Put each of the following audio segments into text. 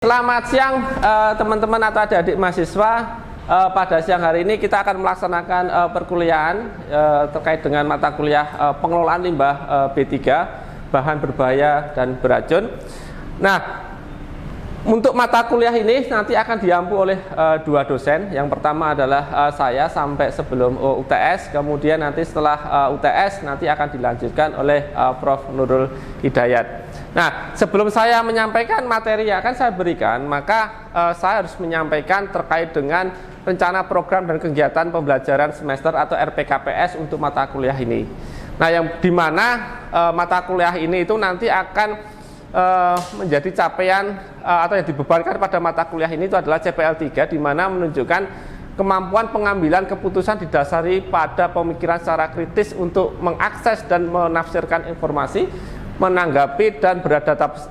Selamat siang teman-teman atau adik-adik mahasiswa. Pada siang hari ini kita akan melaksanakan perkuliahan terkait dengan mata kuliah pengelolaan limbah B3, bahan berbahaya dan beracun. Nah, untuk mata kuliah ini nanti akan diampu oleh dua dosen. Yang pertama adalah saya sampai sebelum UTS, kemudian nanti setelah UTS nanti akan dilanjutkan oleh Prof. Nurul Hidayat. Nah, sebelum saya menyampaikan materi yang akan saya berikan, maka saya harus menyampaikan terkait dengan rencana program dan kegiatan pembelajaran semester atau RPKPS untuk mata kuliah ini. Nah, yang dimana mata kuliah ini itu nanti akan menjadi capaian atau yang dibebankan pada mata kuliah ini itu adalah CPL 3, di mana menunjukkan kemampuan pengambilan keputusan didasari pada pemikiran secara kritis untuk mengakses dan menafsirkan informasi, menanggapi dan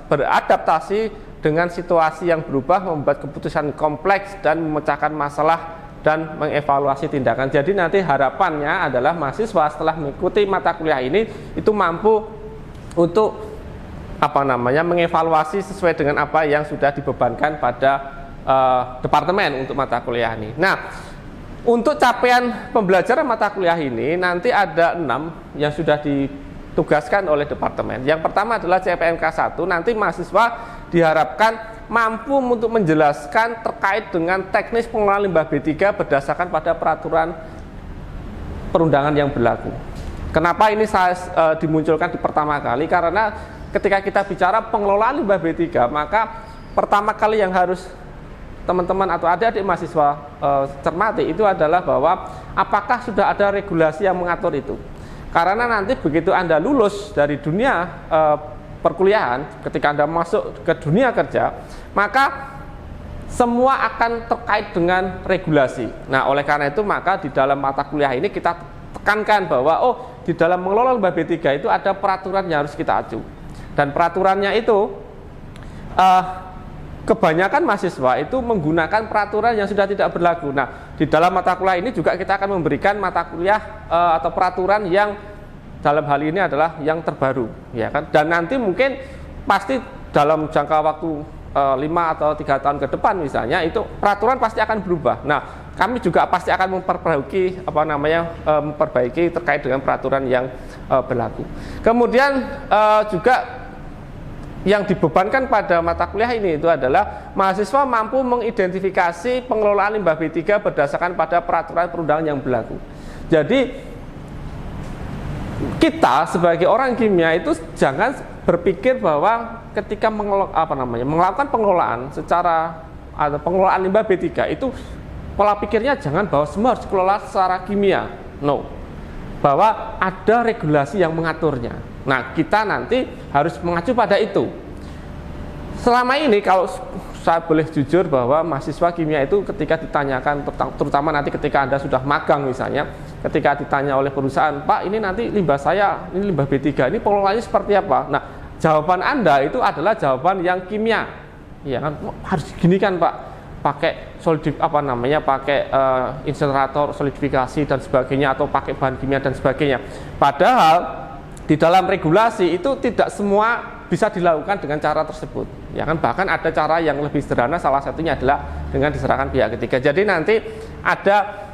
beradaptasi dengan situasi yang berubah, membuat keputusan kompleks dan memecahkan masalah dan mengevaluasi tindakan. Jadi nanti harapannya adalah mahasiswa setelah mengikuti mata kuliah ini itu mampu untuk mengevaluasi sesuai dengan apa yang sudah dibebankan pada departemen untuk mata kuliah ini. Nah, untuk capaian pembelajaran mata kuliah ini nanti ada 6 yang sudah ditugaskan oleh departemen. Yang pertama adalah CPMK 1, nanti mahasiswa diharapkan mampu untuk menjelaskan terkait dengan teknis pengelolaan limbah B3 berdasarkan pada peraturan perundangan yang berlaku. Kenapa ini saya dimunculkan di pertama kali? Karena ketika kita bicara pengelolaan limbah B3, maka pertama kali yang harus teman-teman atau adik-adik mahasiswa cermati itu adalah bahwa apakah sudah ada regulasi yang mengatur itu. Karena nanti begitu Anda lulus dari dunia perkuliahan, ketika Anda masuk ke dunia kerja, maka semua akan terkait dengan regulasi. Nah, oleh karena itu maka di dalam mata kuliah ini kita tekankan bahwa di dalam mengelola limbah B3 itu ada peraturan yang harus kita acu. Dan peraturannya itu kebanyakan mahasiswa itu menggunakan peraturan yang sudah tidak berlaku. Nah, di dalam mata kuliah ini juga kita akan memberikan mata kuliah atau peraturan yang dalam hal ini adalah yang terbaru, ya kan? Dan nanti mungkin pasti dalam jangka waktu 5 atau 3 tahun ke depan misalnya, itu peraturan pasti akan berubah. Nah, kami juga pasti akan memperbaiki terkait dengan peraturan yang berlaku. Kemudian juga yang dibebankan pada mata kuliah ini itu adalah mahasiswa mampu mengidentifikasi pengelolaan limbah B3 berdasarkan pada peraturan perundangan yang berlaku. Jadi kita sebagai orang kimia itu jangan berpikir bahwa ketika melakukan pengelolaan pengelolaan limbah B3 itu pola pikirnya jangan bahwa semua harus dikelola secara kimia. No. Bahwa ada regulasi yang mengaturnya. Nah, kita nanti harus mengacu pada itu. Selama ini kalau saya boleh jujur bahwa mahasiswa kimia itu ketika ditanyakan, terutama nanti ketika Anda sudah magang misalnya, ketika ditanya oleh perusahaan, Pak, ini nanti limbah saya, ini limbah B3, ini pengelolaannya seperti apa? Nah, jawaban Anda itu adalah jawaban yang kimia. Ya kan, harus gini kan, Pak, pakai insenerator, solidifikasi dan sebagainya, atau pakai bahan kimia dan sebagainya. Padahal di dalam regulasi itu tidak semua bisa dilakukan dengan cara tersebut, ya kan? Bahkan ada cara yang lebih sederhana, salah satunya adalah dengan diserahkan pihak ketiga. Jadi nanti ada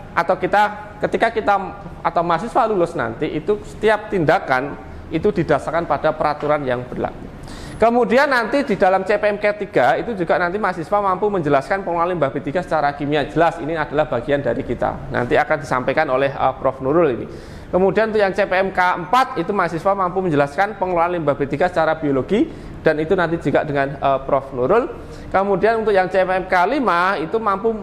ketika kita atau mahasiswa lulus nanti itu setiap tindakan itu didasarkan pada peraturan yang berlaku. Kemudian nanti di dalam CPMK 3 itu juga nanti mahasiswa mampu menjelaskan pengelolaan limbah B3 secara kimia. Jelas ini adalah bagian dari kita. Nanti akan disampaikan oleh Prof. Nurul ini. Kemudian untuk yang CPMK 4 itu mahasiswa mampu menjelaskan pengelolaan limbah B3 secara biologi, dan itu nanti juga dengan Prof. Nurul. Kemudian untuk yang CPMK 5 itu mampu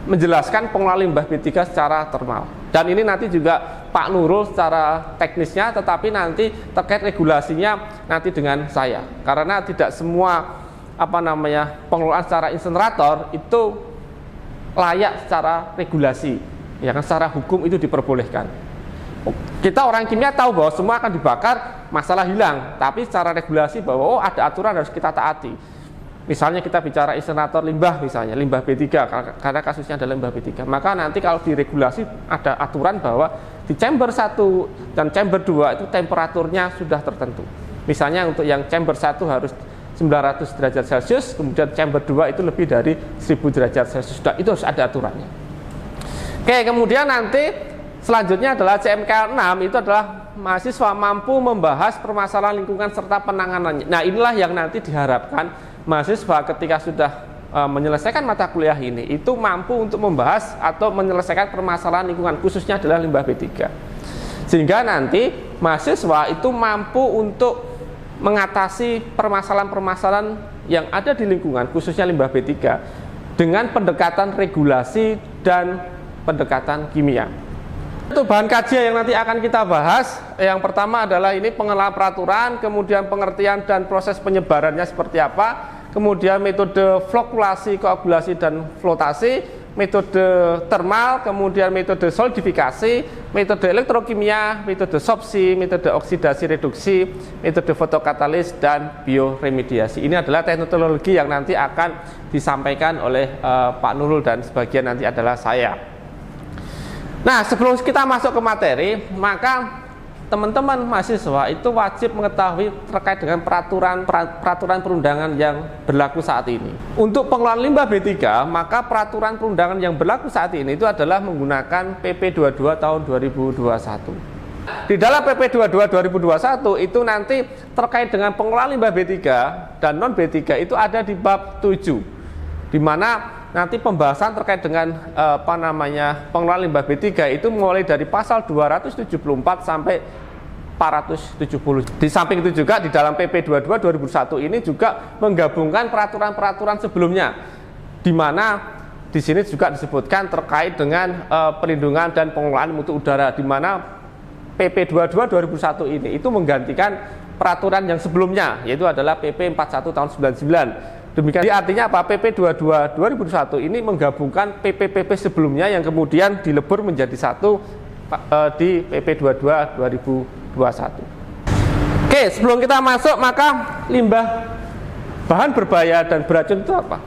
menjelaskan pengelolaan limbah B3 secara termal. Dan ini nanti juga Pak Nurul secara teknisnya, tetapi nanti terkait regulasinya nanti dengan saya. Karena tidak semua pengelolaan secara insenerator itu layak secara regulasi. Ya kan, secara hukum itu diperbolehkan. Kita orang kimia tahu bahwa semua akan dibakar, masalah hilang. Tapi secara regulasi bahwa ada aturan harus kita taati. Misalnya kita bicara insenerator limbah, misalnya limbah B3, karena kasusnya adalah limbah B3. Maka nanti kalau diregulasi ada aturan bahwa di chamber 1 dan chamber 2 itu temperaturnya sudah tertentu. Misalnya untuk yang chamber 1 harus 900 derajat Celcius, kemudian chamber 2 itu lebih dari 1000 derajat Celcius. Nah, itu harus ada aturannya. Oke, kemudian nanti selanjutnya adalah CMK 6, itu adalah mahasiswa mampu membahas permasalahan lingkungan serta penanganannya. Nah, inilah yang nanti diharapkan mahasiswa ketika sudah menyelesaikan mata kuliah ini itu mampu untuk membahas atau menyelesaikan permasalahan lingkungan, khususnya adalah limbah B3. Sehingga nanti mahasiswa itu mampu untuk mengatasi permasalahan-permasalahan yang ada di lingkungan, khususnya limbah B3, dengan pendekatan regulasi dan pendekatan kimia. Untuk bahan kajian yang nanti akan kita bahas, yang pertama adalah ini pengenalan peraturan, kemudian pengertian dan proses penyebarannya seperti apa, kemudian metode flokulasi, koagulasi, dan flotasi, metode termal, kemudian metode solidifikasi, metode elektrokimia, metode sorpsi, metode oksidasi reduksi, metode fotokatalis, dan bioremediasi. Ini adalah teknologi yang nanti akan disampaikan oleh Pak Nurul dan sebagian nanti adalah saya. Nah, sebelum kita masuk ke materi, maka teman-teman mahasiswa itu wajib mengetahui terkait dengan peraturan perundangan yang berlaku saat ini. Untuk pengelolaan limbah B3, maka peraturan perundangan yang berlaku saat ini itu adalah menggunakan PP 22 tahun 2021. Di dalam PP 22 2021 itu nanti terkait dengan pengelolaan limbah B3 dan non B3 itu ada di bab 7, di mana nanti pembahasan terkait dengan pengelolaan limbah B3 itu mulai dari pasal 274 sampai 470. Di samping itu juga di dalam PP 22 2001 ini juga menggabungkan peraturan-peraturan sebelumnya, di mana di sini juga disebutkan terkait dengan perlindungan dan pengelolaan mutu udara, di mana PP 22 2001 ini itu menggantikan peraturan yang sebelumnya, yaitu adalah PP 41 tahun 99. Demikian artinya apa? PP 22 2001 ini menggabungkan PP-PP sebelumnya yang kemudian dilebur menjadi satu di PP 22 2021. Oke, sebelum kita masuk, maka limbah bahan berbahaya dan beracun itu apa?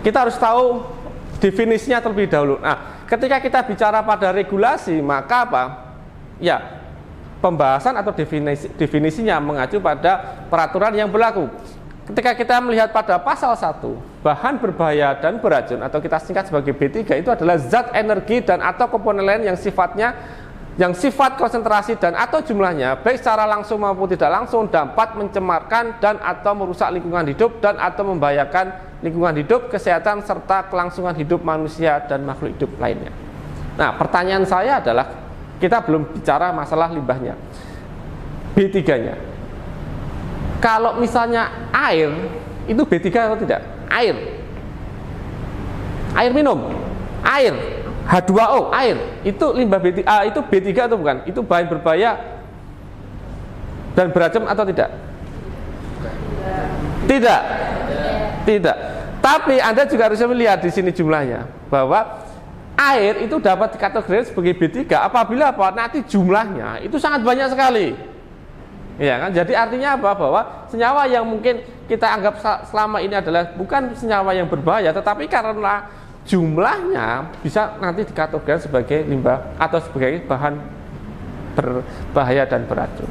Kita harus tahu definisinya terlebih dahulu. Nah, ketika kita bicara pada regulasi, maka apa? Ya, pembahasan atau definisinya mengacu pada peraturan yang berlaku. Ketika kita melihat pada pasal 1, bahan berbahaya dan beracun atau kita singkat sebagai B3 itu adalah zat, energi, dan atau komponen lain yang sifat konsentrasi dan atau jumlahnya baik secara langsung maupun tidak langsung dapat mencemarkan dan atau merusak lingkungan hidup dan atau membahayakan lingkungan hidup, kesehatan, serta kelangsungan hidup manusia dan makhluk hidup lainnya. Nah, pertanyaan saya adalah, kita belum bicara masalah limbahnya, B3-nya. Kalau misalnya air, itu B3 atau tidak? Air minum, air, H2O, air, itu limbah B3, itu B3 atau bukan? Itu bahan berbahaya dan beracun atau tidak? Tidak. Tapi Anda juga harus melihat di sini jumlahnya, bahwa air itu dapat dikategorikan sebagai B3 apabila apa? Nanti jumlahnya itu sangat banyak sekali. Ya kan? Jadi artinya apa? Bahwa senyawa yang mungkin kita anggap selama ini adalah bukan senyawa yang berbahaya, tetapi karena jumlahnya bisa nanti dikategorikan sebagai limbah atau sebagai bahan berbahaya dan beracun.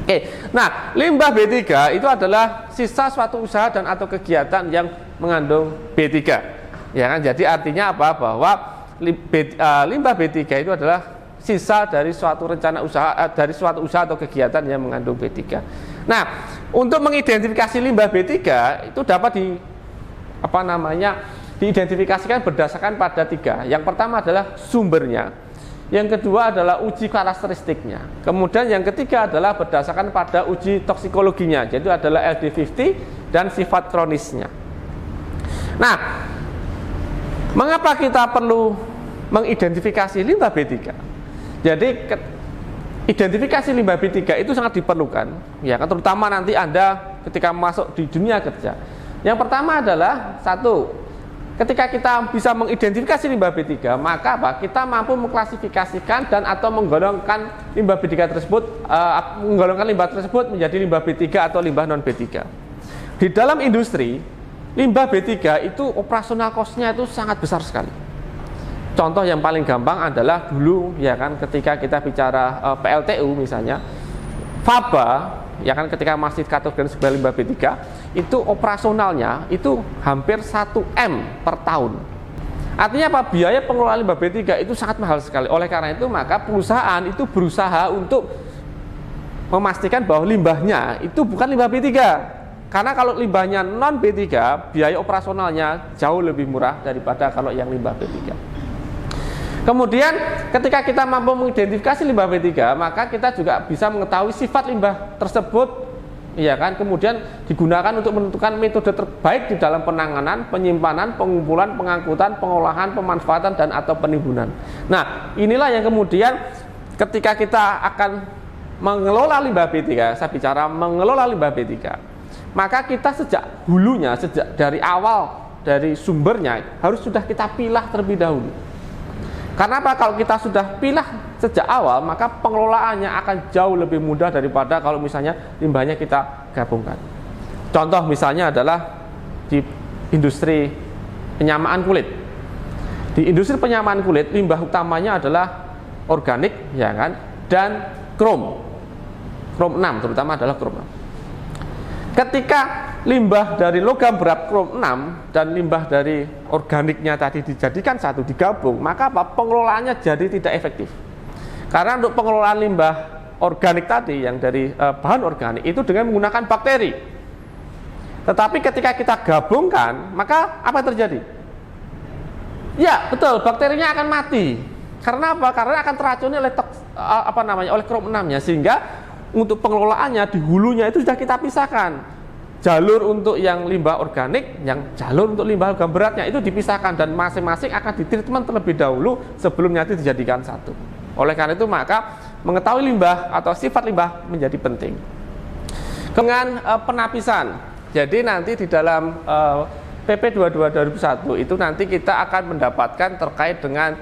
Oke, nah limbah B3 itu adalah sisa suatu usaha dan atau kegiatan yang mengandung B3. Ya kan? Jadi artinya apa? Bahwa limbah B3 itu adalah sisa dari suatu rencana usaha, dari suatu usaha atau kegiatan yang mengandung B3. Nah, untuk mengidentifikasi limbah B3 itu dapat diidentifikasikan berdasarkan pada 3. Yang pertama adalah sumbernya, yang kedua adalah uji karakteristiknya, kemudian yang ketiga adalah berdasarkan pada uji toksikologinya, yaitu adalah LD50 dan sifat kronisnya. Nah, mengapa kita perlu mengidentifikasi limbah B3? Jadi identifikasi limbah B3 itu sangat diperlukan, ya kan, terutama nanti Anda ketika masuk di dunia kerja. Yang pertama adalah satu, ketika kita bisa mengidentifikasi limbah B3, maka apa? Kita mampu mengklasifikasikan dan atau menggolongkan limbah B3 tersebut, menggolongkan limbah tersebut menjadi limbah B3 atau limbah non B3. Di dalam industri, limbah B3 itu operasional cost-nya itu sangat besar sekali. Contoh yang paling gampang adalah dulu, ya kan, ketika kita bicara PLTU misalnya, faba, ya kan, ketika masih kategori sebagai limbah B3, itu operasionalnya itu hampir 1 M per tahun. Artinya apa? Biaya pengelolaan limbah B3 itu sangat mahal sekali. Oleh karena itu maka perusahaan itu berusaha untuk memastikan bahwa limbahnya itu bukan limbah B3. Karena kalau limbahnya non B3, biaya operasionalnya jauh lebih murah daripada kalau yang limbah B3. Kemudian ketika kita mampu mengidentifikasi limbah B3, maka kita juga bisa mengetahui sifat limbah tersebut, ya kan? Kemudian digunakan untuk menentukan metode terbaik di dalam penanganan, penyimpanan, pengumpulan, pengangkutan, pengolahan, pemanfaatan dan atau penimbunan. Nah, inilah yang kemudian ketika kita akan mengelola limbah B3, saya bicara mengelola limbah B3, maka kita sejak hulunya, sejak dari awal, dari sumbernya harus sudah kita pilah terlebih dahulu. Karena apa? Kalau kita sudah pilah sejak awal, maka pengelolaannya akan jauh lebih mudah daripada kalau misalnya limbahnya kita gabungkan. Contoh misalnya adalah di industri penyamaan kulit. Di industri penyamaan kulit, limbah utamanya adalah organik, ya kan, dan krom 6 terutama adalah krom 6. Ketika limbah dari logam berat krom 6 dan limbah dari organiknya tadi dijadikan satu, digabung, maka apa? Pengelolaannya jadi tidak efektif. Karena untuk pengelolaan limbah organik tadi yang dari bahan organik itu dengan menggunakan bakteri. Tetapi ketika kita gabungkan, maka apa yang terjadi? Ya, betul, bakterinya akan mati. Karena apa? Karena akan teracuni oleh oleh krom 6-nya, sehingga untuk pengelolaannya di hulunya itu sudah kita pisahkan. Jalur untuk yang limbah organik, yang jalur untuk limbah logam beratnya itu dipisahkan dan masing-masing akan ditreatment terlebih dahulu sebelum nanti dijadikan satu. Oleh karena itu maka mengetahui limbah atau sifat limbah menjadi penting. Dengan penapisan. Jadi nanti di dalam PP 22/2001 itu nanti kita akan mendapatkan terkait dengan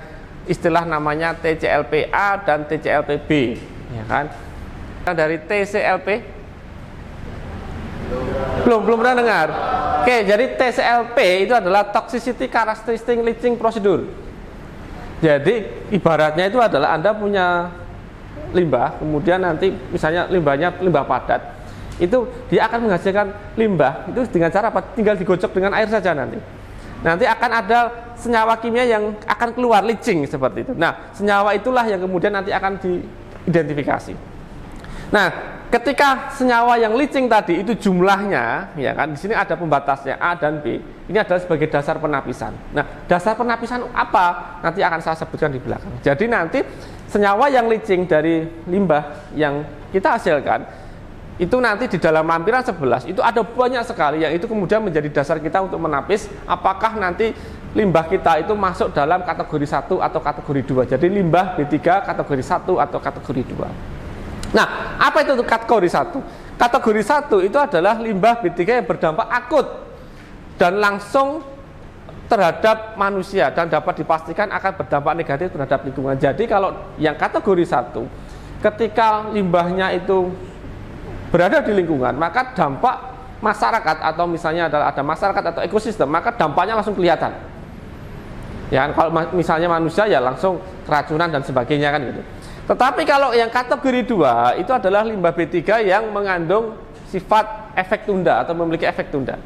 istilah namanya TCLPA dan TCLPB, ya kan? Dari TCLP belum pernah dengar. Oke, jadi TCLP itu adalah Toxicity Characteristic Leaching Procedure. Jadi ibaratnya itu adalah Anda punya limbah, kemudian nanti misalnya limbahnya limbah padat, itu dia akan menghasilkan limbah itu dengan cara apa? Tinggal digocok dengan air saja nanti. Nanti akan ada senyawa kimia yang akan keluar, leaching seperti itu. Nah, senyawa itulah yang kemudian nanti akan diidentifikasi. Nah, ketika senyawa yang leaching tadi itu jumlahnya, ya kan, di sini ada pembatasnya A dan B. Ini adalah sebagai dasar penapisan. Nah, dasar penapisan apa? Nanti akan saya sebutkan di belakang. Jadi nanti senyawa yang leaching dari limbah yang kita hasilkan itu nanti di dalam lampiran 11 itu ada banyak sekali yang itu kemudian menjadi dasar kita untuk menapis apakah nanti limbah kita itu masuk dalam kategori 1 atau kategori 2. Jadi limbah B3 kategori 1 atau kategori 2. Nah, apa itu kategori 1? Kategori 1 itu adalah limbah B3 yang berdampak akut dan langsung terhadap manusia dan dapat dipastikan akan berdampak negatif terhadap lingkungan. Jadi kalau yang kategori 1, ketika limbahnya itu berada di lingkungan, maka dampak masyarakat atau misalnya adalah ada masyarakat atau ekosistem, maka dampaknya langsung kelihatan. Ya, kalau misalnya manusia ya langsung keracunan dan sebagainya kan gitu. Tetapi kalau yang kategori 2 itu adalah limbah B3 yang mengandung sifat efek tunda atau memiliki efek tunda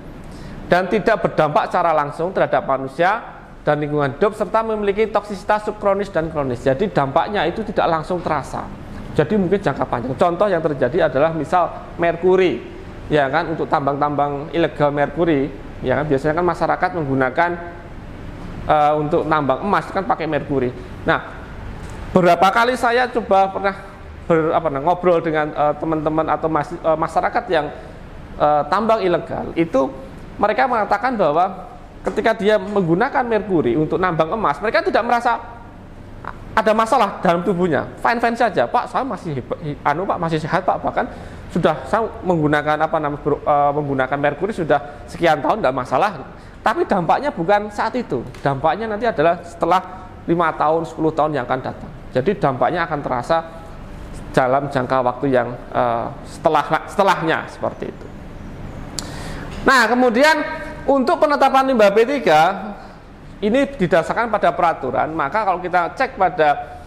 dan tidak berdampak secara langsung terhadap manusia dan lingkungan hidup serta memiliki toksisitas subkronis dan kronis. Jadi dampaknya itu tidak langsung terasa. Jadi mungkin jangka panjang. Contoh yang terjadi adalah misal merkuri, ya kan, untuk tambang-tambang ilegal merkuri, ya kan, biasanya kan masyarakat menggunakan untuk tambang emas kan pakai merkuri. Nah, berapa kali saya coba pernah ngobrol dengan teman-teman atau masyarakat yang tambang ilegal, itu mereka mengatakan bahwa ketika dia menggunakan merkuri untuk nambang emas, mereka tidak merasa ada masalah dalam tubuhnya, fine saja. Pak, saya masih Pak masih sehat Pak, bahkan sudah saya menggunakan menggunakan merkuri sudah sekian tahun tidak masalah. Tapi dampaknya bukan saat itu, dampaknya nanti adalah setelah 5 tahun, 10 tahun yang akan datang. Jadi dampaknya akan terasa dalam jangka waktu yang setelahnya seperti itu. Nah, kemudian untuk penetapan limbah B3 ini didasarkan pada peraturan, maka kalau kita cek pada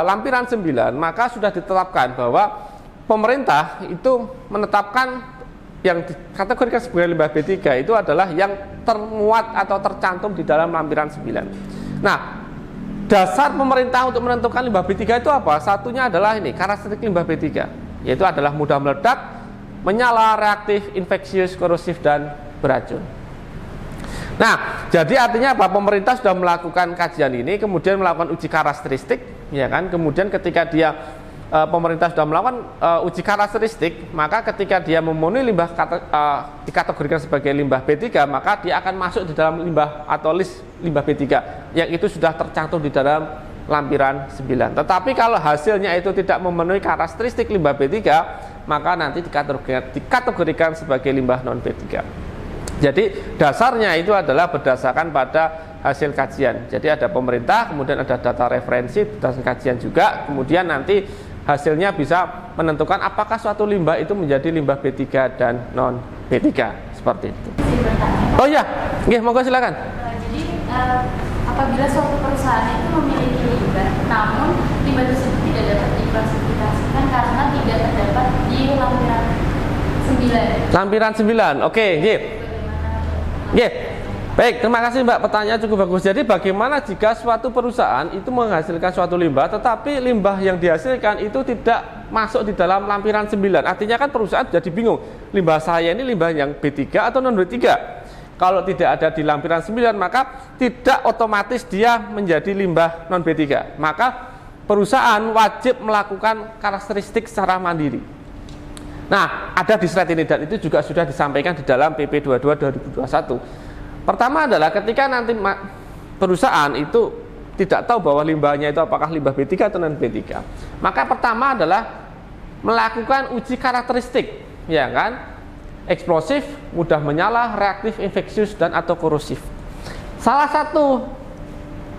lampiran 9, maka sudah ditetapkan bahwa pemerintah itu menetapkan yang dikategorikan sebagai limbah B3 itu adalah yang termuat atau tercantum di dalam lampiran 9. Nah, dasar pemerintah untuk menentukan limbah B3 itu apa? Satunya adalah ini, karakteristik limbah B3, yaitu adalah mudah meledak, menyala, reaktif, infeksius, korosif, dan beracun. Nah, jadi artinya apa? Pemerintah sudah melakukan kajian ini, kemudian melakukan uji karakteristik, ya kan? Kemudian ketika dia pemerintah sudah melakukan uji karakteristik, maka ketika dia memenuhi limbah dikategorikan sebagai limbah B3, maka dia akan masuk di dalam limbah atau list limbah B3 yang itu sudah tercantum di dalam lampiran 9. Tetapi kalau hasilnya itu tidak memenuhi karakteristik limbah B3, maka nanti dikategorikan sebagai limbah non B3. Jadi dasarnya itu adalah berdasarkan pada hasil kajian. Jadi ada pemerintah, kemudian ada data referensi, data kajian juga, kemudian nanti hasilnya bisa menentukan apakah suatu limbah itu menjadi limbah B3 dan non B3, seperti itu. Oh iya, monggo silakan. Jadi apabila suatu perusahaan itu memiliki limbah, namun limbah tersebut tidak dapat diklasifikasikan karena tidak terdapat di lampiran 9. Lampiran 9, oke, baik, terima kasih Mbak, pertanyaan cukup bagus. Jadi bagaimana jika suatu perusahaan itu menghasilkan suatu limbah, tetapi limbah yang dihasilkan itu tidak masuk di dalam lampiran 9. Artinya kan perusahaan jadi bingung, limbah saya ini limbah yang B3 atau non B3. Kalau tidak ada di lampiran 9, maka tidak otomatis dia menjadi limbah non B3. Maka perusahaan wajib melakukan karakteristik secara mandiri. Nah, ada di slide ini dan itu juga sudah disampaikan di dalam PP 22 2021. Pertama adalah ketika nanti perusahaan itu tidak tahu bahwa limbahnya itu apakah limbah B3 atau non B3, maka pertama adalah melakukan uji karakteristik, ya kan? Eksplosif, mudah menyala, reaktif, infeksius, dan atau korosif. Salah satu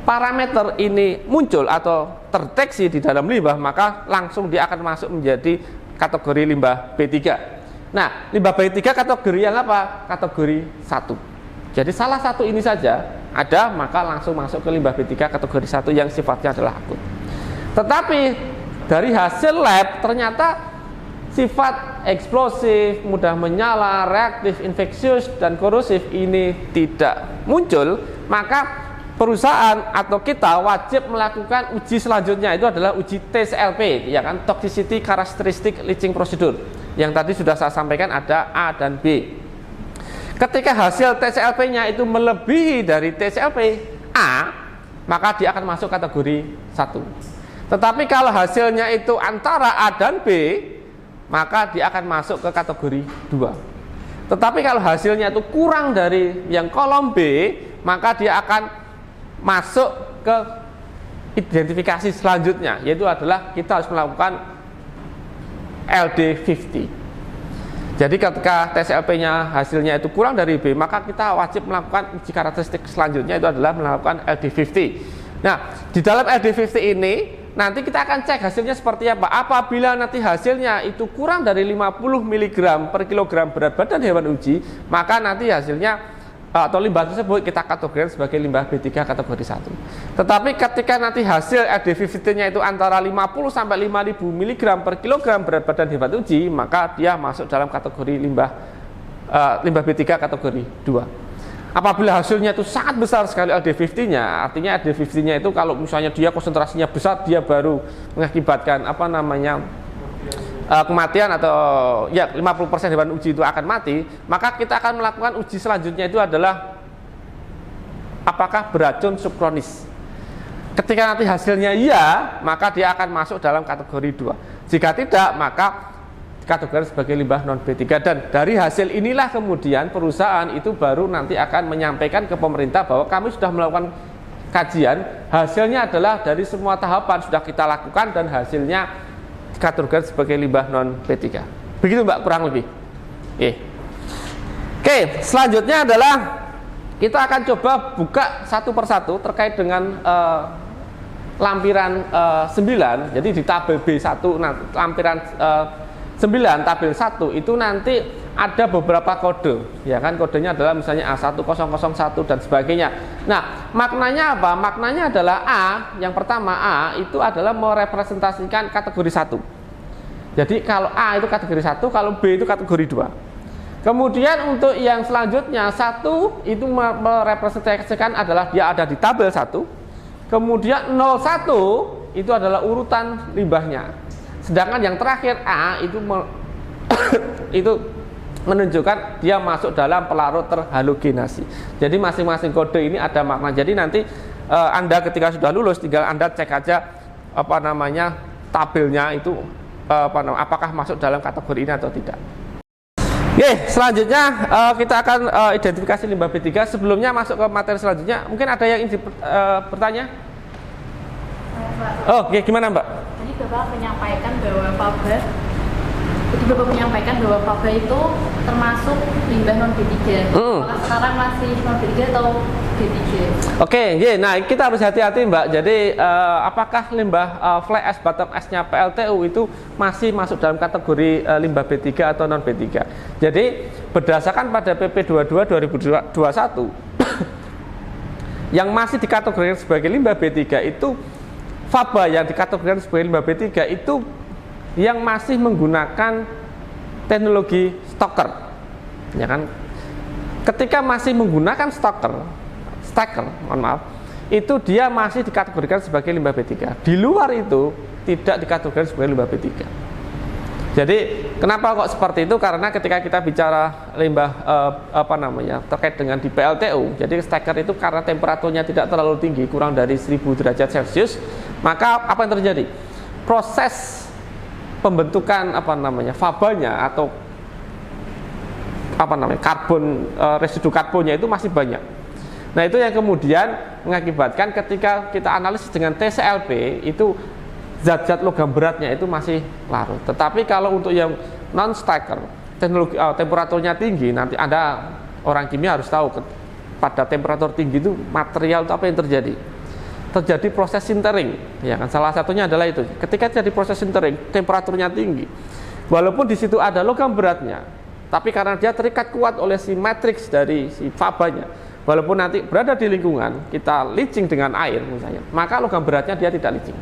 parameter ini muncul atau terdeteksi di dalam limbah, maka langsung dia akan masuk menjadi kategori limbah B3. Nah, limbah B3 kategori yang apa? Kategori 1. Jadi salah satu ini saja ada, maka langsung masuk ke limbah B3 kategori 1 yang sifatnya adalah akut. Tetapi dari hasil lab ternyata sifat eksplosif, mudah menyala, reaktif, infeksius, dan korosif ini tidak muncul, maka perusahaan atau kita wajib melakukan uji selanjutnya, itu adalah uji TCLP, ya kan, Toxicity Characteristic Leaching Procedure. Yang tadi sudah saya sampaikan ada A dan B. Ketika hasil TCLP-nya itu melebihi dari TCLP A, maka dia akan masuk kategori 1. Tetapi kalau hasilnya itu antara A dan B, maka dia akan masuk ke kategori 2. Tetapi kalau hasilnya itu kurang dari yang kolom B, maka dia akan masuk ke identifikasi selanjutnya, yaitu adalah kita harus melakukan LD50. Jadi ketika TCLP-nya hasilnya itu kurang dari B, maka kita wajib melakukan uji karakteristik selanjutnya, itu adalah melakukan LD50. Nah, di dalam LD50 ini nanti kita akan cek hasilnya seperti apa. Apabila nanti hasilnya itu kurang dari 50 mg per kilogram berat badan hewan uji, maka nanti hasilnya atau limbah tersebut kita kategorikan sebagai limbah B3 kategori 1. Tetapi ketika nanti hasil LD50-nya itu antara 50 sampai 5000 mg per kilogram berat badan hewan uji, maka dia masuk dalam kategori limbah B3 kategori 2. Apabila hasilnya itu sangat besar sekali LD50-nya, artinya LD50-nya itu kalau misalnya dia konsentrasinya besar, dia baru mengakibatkan kematian atau ya 50% hewan uji itu akan mati, maka kita akan melakukan uji selanjutnya, itu adalah apakah beracun subkronis. Ketika nanti hasilnya iya, maka dia akan masuk dalam kategori 2. Jika tidak, maka kategori sebagai limbah non B3. Dan dari hasil inilah kemudian perusahaan itu baru nanti akan menyampaikan ke pemerintah bahwa kami sudah melakukan kajian, hasilnya adalah dari semua tahapan sudah kita lakukan dan hasilnya dikategorikan sebagai limbah non B3. Begitu Mbak, kurang lebih. Oke, selanjutnya adalah kita akan coba buka satu persatu terkait dengan lampiran 9. Jadi di tabel B1, lampiran 9 tabel 1 itu nanti ada beberapa kode, ya kan, kodenya adalah misalnya A1001 dan sebagainya. Nah, maknanya apa? Maknanya adalah A, yang pertama A itu adalah merepresentasikan kategori 1. Jadi kalau A itu kategori 1, kalau B itu kategori 2. Kemudian untuk yang selanjutnya, 1 itu merepresentasikan adalah dia ada di tabel 1. Kemudian 01 itu adalah urutan limbahnya. Sedangkan yang terakhir A itu itu menunjukkan dia masuk dalam pelarut terhalogenasi. Jadi masing-masing kode ini ada makna. Jadi nanti Anda ketika sudah lulus tinggal Anda cek aja tabelnya itu apakah masuk dalam kategori ini atau tidak. Oke, selanjutnya kita akan identifikasi limbah B3. Sebelumnya masuk ke materi selanjutnya, mungkin ada yang ingin bertanya? Oh, oke, gimana Mbak? Tadi Bapak menyampaikan bahwa itu termasuk limbah non B3. Apakah sekarang masih non B3 atau B3? Oke, nah kita harus hati-hati Mbak. Jadi apakah limbah fly ash bottom ash-nya PLTU itu masih masuk dalam kategori limbah B3 atau non B3? Jadi berdasarkan pada PP 22 2021 yang masih dikategorikan sebagai limbah B3 itu faba yang dikategorikan sebagai limbah B3 itu yang masih menggunakan teknologi stoker, ya kan? Ketika masih menggunakan stacker, mohon maaf, itu dia masih dikategorikan sebagai limbah B3. Di luar itu tidak dikategorikan sebagai limbah B3. Jadi kenapa kok seperti itu? Karena ketika kita bicara limbah terkait dengan di PLTU, jadi stacker itu karena temperaturnya tidak terlalu tinggi, kurang dari 1000 derajat Celcius, maka apa yang terjadi? Proses pembentukan fabanya atau residu karbonnya itu masih banyak. Nah, itu yang kemudian mengakibatkan ketika kita analisis dengan TCLP itu zat-zat logam beratnya itu masih larut. Tetapi kalau untuk yang non stacker, teknologi temperaturnya tinggi, nanti Anda orang kimia harus tahu pada temperatur tinggi itu material itu apa yang terjadi? Terjadi proses sintering, ya kan? Salah satunya adalah itu. Ketika terjadi proses sintering, temperaturnya tinggi. Walaupun di situ ada logam beratnya, tapi karena dia terikat kuat oleh si matriks dari si fabanya, walaupun nanti berada di lingkungan, kita leaching dengan air misalnya, maka logam beratnya dia tidak leaching.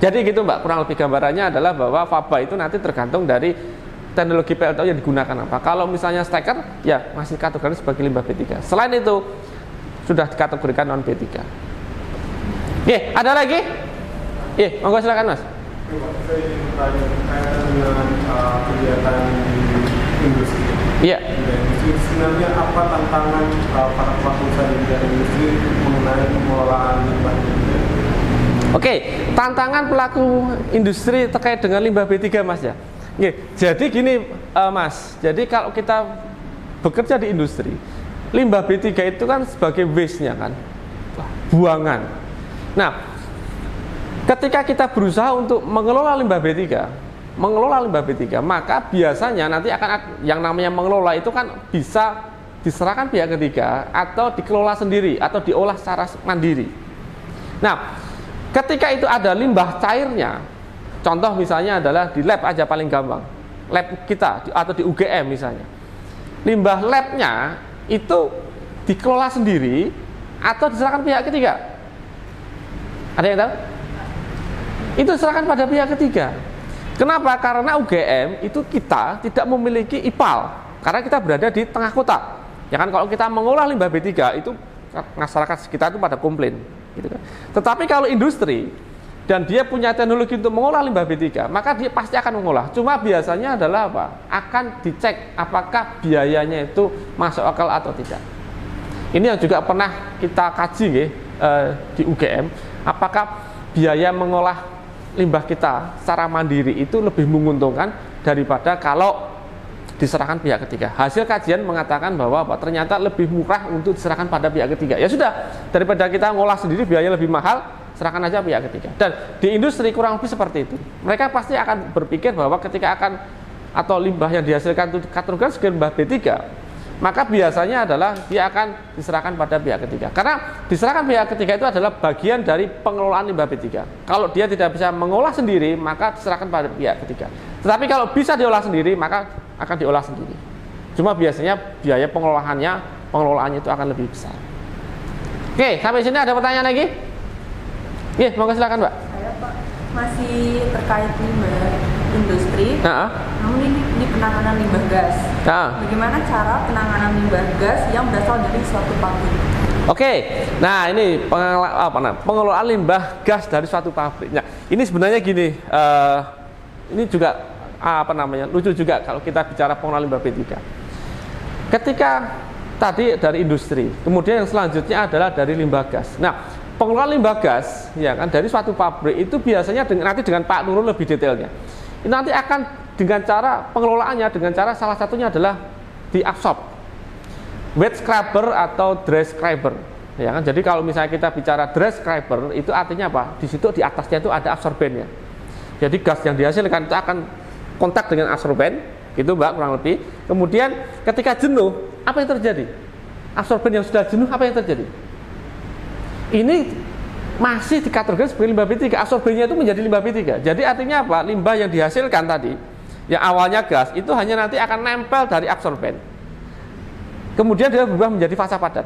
Jadi gitu Mbak, kurang lebih gambarannya adalah bahwa faba itu nanti tergantung dari teknologi PLTU yang digunakan apa. Kalau misalnya stacker, ya masih kategori sebagai limbah B3. Selain itu, sudah dikategorikan non B3. Oke, ada lagi? Iya, monggo silakan Mas. Saya ingin bertanya terkait dengan kegiatan di industri. Iya. Sebenarnya apa tantangan para pelaku usaha di bidang industri mengenai pengelolaan limbah B3? Oke, tantangan pelaku industri terkait dengan limbah B3 Mas ya. Oke, jadi gini Mas, jadi kalau kita bekerja di industri, limbah B3 itu kan sebagai waste-nya kan, buangan. Nah, ketika kita berusaha untuk mengelola limbah B3, maka biasanya nanti akan yang namanya mengelola itu kan bisa diserahkan pihak ketiga atau dikelola sendiri atau diolah secara mandiri. Nah, ketika itu ada limbah cairnya, contoh misalnya adalah di lab aja paling gampang, lab kita atau di UGM misalnya, limbah labnya itu dikelola sendiri atau diserahkan pihak ketiga. Ada yang tahu? Itu diserahkan pada pihak ketiga. Kenapa? Karena UGM itu kita tidak memiliki IPAL, karena kita berada di tengah kota. Ya kan, kalau kita mengolah limbah B3 itu masyarakat sekitar itu pada komplain, gitu kan. Tetapi kalau industri dan dia punya teknologi untuk mengolah limbah B3, maka dia pasti akan mengolah. Cuma biasanya adalah apa? Akan dicek apakah biayanya itu masuk akal atau tidak. Ini yang juga pernah kita kaji di UGM. Apakah biaya mengolah limbah kita secara mandiri itu lebih menguntungkan daripada kalau diserahkan pihak ketiga. Hasil kajian mengatakan bahwa ternyata lebih murah untuk diserahkan pada pihak ketiga. Ya sudah, daripada kita ngolah sendiri biaya lebih mahal, serahkan aja pihak ketiga. Dan di industri kurang lebih seperti itu. Mereka pasti akan berpikir bahwa ketika akan atau limbah yang dihasilkan itu dikategorikan sebagai limbah B3, maka biasanya adalah dia akan diserahkan pada pihak ketiga. Karena diserahkan pihak ketiga itu adalah bagian dari pengelolaan limbah B3. Kalau dia tidak bisa mengolah sendiri, maka diserahkan pada pihak ketiga. Tetapi kalau bisa diolah sendiri, maka akan diolah sendiri. Cuma biasanya biaya pengelolaannya itu akan lebih besar. Oke, sampai sini ada pertanyaan lagi? Oke, monggo silakan Mbak. Saya Pak, masih terkait limbah industri, namun ini penanganan limbah gas. Bagaimana cara penanganan limbah gas yang berasal dari suatu pabrik? Oke, nah ini pengelolaan limbah gas dari suatu pabrik. Nah, ini sebenarnya gini, ini juga lucu juga kalau kita bicara pengelolaan limbah B3. Ketika tadi dari industri, kemudian yang selanjutnya adalah dari limbah gas. Nah, pengelolaan limbah gas, ya kan, dari suatu pabrik itu biasanya nanti dengan Pak Nurul lebih detailnya. Ini nanti akan dengan cara pengelolaannya, dengan cara salah satunya adalah diabsorb, wet scrubber atau dry scrubber, ya kan. Jadi kalau misalnya kita bicara dry scrubber itu artinya apa? Di situ di atasnya itu ada absorbennya. Jadi gas yang dihasilkan itu akan kontak dengan absorben, gitu Mbak, kurang lebih. Kemudian ketika jenuh, apa yang terjadi? Absorben yang sudah jenuh, apa yang terjadi? Ini masih dikategorikan sebagai limbah B3, absorbennya itu menjadi limbah B3. Jadi artinya apa? Limbah yang dihasilkan tadi, yang awalnya gas, itu hanya nanti akan nempel dari absorben. Kemudian dia berubah menjadi fasa padat.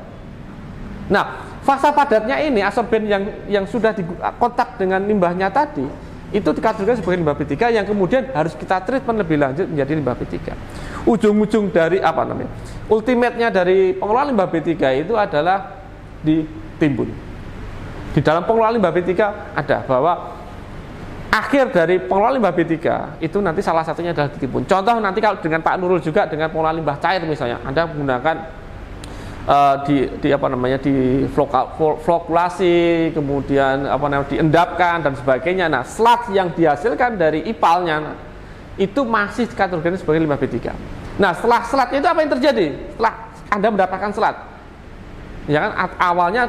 Nah, fasa padatnya ini, absorben yang sudah dikontak dengan limbahnya tadi, itu dikategorikan sebagai limbah B3 yang kemudian harus kita treatment lebih lanjut menjadi limbah B3. Ujung-ujung dari ultimate-nya dari pengelolaan limbah B3 itu adalah ditimbun. Di dalam pengelolaan limbah B3 ada bahwa akhir dari pengelolaan limbah B3 itu nanti salah satunya adalah ditimbun. Contoh nanti kalau dengan Pak Nurul juga dengan pengelolaan limbah cair misalnya, Anda menggunakan di flokulasi, kemudian diendapkan dan sebagainya. Nah, sludge yang dihasilkan dari ipalnya itu masih dikategorikan sebagai limbah B3. Nah, setelah sludge itu apa yang terjadi? Setelah Anda mendapatkan sludge, ya kan, awalnya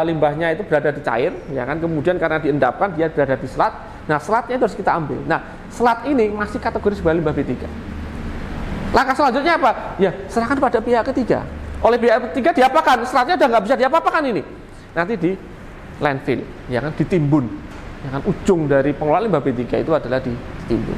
limbahnya itu berada di cair, ya kan, kemudian karena diendapkan dia berada di sludge. Nah, sludge-nya itu harus kita ambil. Nah, sludge ini masih kategori sebagai limbah B3. Langkah selanjutnya apa? Ya, serahkan pada pihak ketiga. Oleh pihak ketiga diapakan? Sludge-nya udah nggak bisa diapa-apakan ini. Nanti di landfill, ya kan, ditimbun. Ya kan, ujung dari pengelolaan limbah B3 itu adalah ditimbun.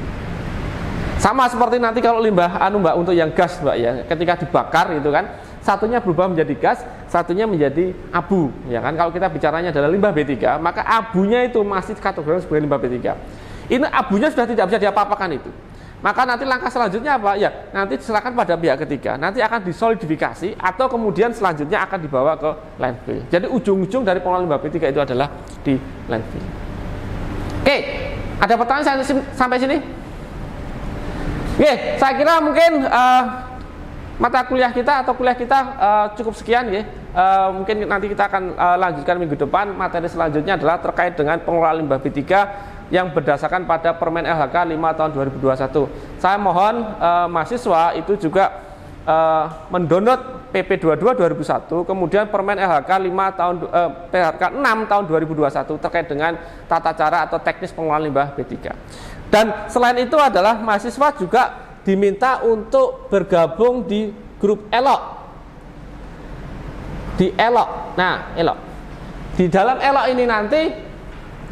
Sama seperti nanti kalau limbah Mbak, untuk yang gas Mbak, ya, ketika dibakar itu kan, satunya berubah menjadi gas, satunya menjadi abu, ya kan. Kalau kita bicaranya adalah limbah B3, maka abunya itu masih dikategorikan sebagai limbah B3. Ini abunya sudah tidak bisa diapa-apakan itu. Maka nanti langkah selanjutnya apa? Ya, nanti diserahkan pada pihak ketiga. Nanti akan disolidifikasi atau kemudian selanjutnya akan dibawa ke landfill. Jadi ujung-ujung dari pengelolaan limbah B3 itu adalah di landfill. Oke, ada pertanyaan sampai sini? Oke, saya kira mungkin mata kuliah kita atau kuliah kita cukup sekian ya. Mungkin nanti kita akan lanjutkan minggu depan. Materi selanjutnya adalah terkait dengan pengelolaan limbah B3 yang berdasarkan pada Permen LHK 5 tahun 2021. Saya mohon mahasiswa itu juga mendownload PP 22 2001, kemudian Permen LHK 6 tahun 2021 terkait dengan tata cara atau teknis pengelolaan limbah B3. Dan selain itu adalah mahasiswa juga diminta untuk bergabung di grup ELOK. Di ELOK. Nah, ELOK. Di dalam ELOK ini nanti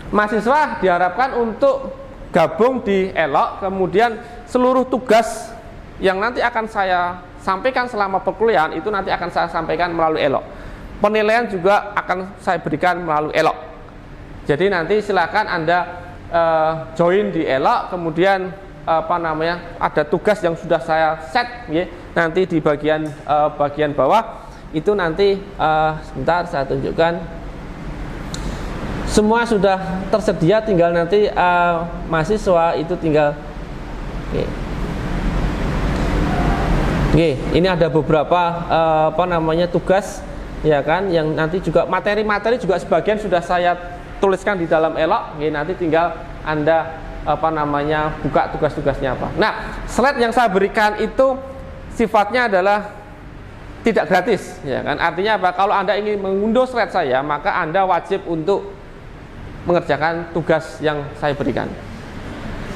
mahasiswa diharapkan untuk gabung di ELOK, kemudian seluruh tugas yang nanti akan saya sampaikan selama perkuliahan itu nanti akan saya sampaikan melalui ELOK. Penilaian juga akan saya berikan melalui ELOK. Jadi nanti silakan Anda join di ELOK, kemudian ada tugas yang sudah saya set ya, nanti di bagian bawah itu nanti sebentar saya tunjukkan. Semua sudah tersedia, tinggal nanti mahasiswa itu tinggal ini ada beberapa tugas ya kan, yang nanti juga materi-materi juga sebagian sudah saya tuliskan di dalam ELOK. Nanti tinggal Anda buka tugas-tugasnya apa. Nah, slide yang saya berikan itu sifatnya adalah tidak gratis, ya kan? Artinya apa? Kalau Anda ingin mengunduh slide saya, maka Anda wajib untuk mengerjakan tugas yang saya berikan.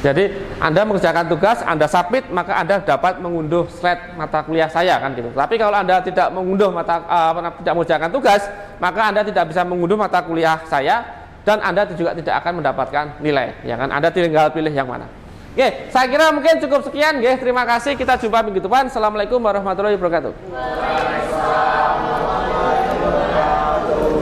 Jadi Anda mengerjakan tugas, Anda submit, maka Anda dapat mengunduh slide mata kuliah saya kan gitu. Tapi kalau Anda tidak mengunduh tidak mengerjakan tugas, maka Anda tidak bisa mengunduh mata kuliah saya. Dan Anda juga tidak akan mendapatkan nilai, ya kan? Anda tinggal pilih yang mana. Oke, saya kira mungkin cukup sekian, Terima kasih. Kita jumpa minggu depan. Assalamualaikum warahmatullahi wabarakatuh.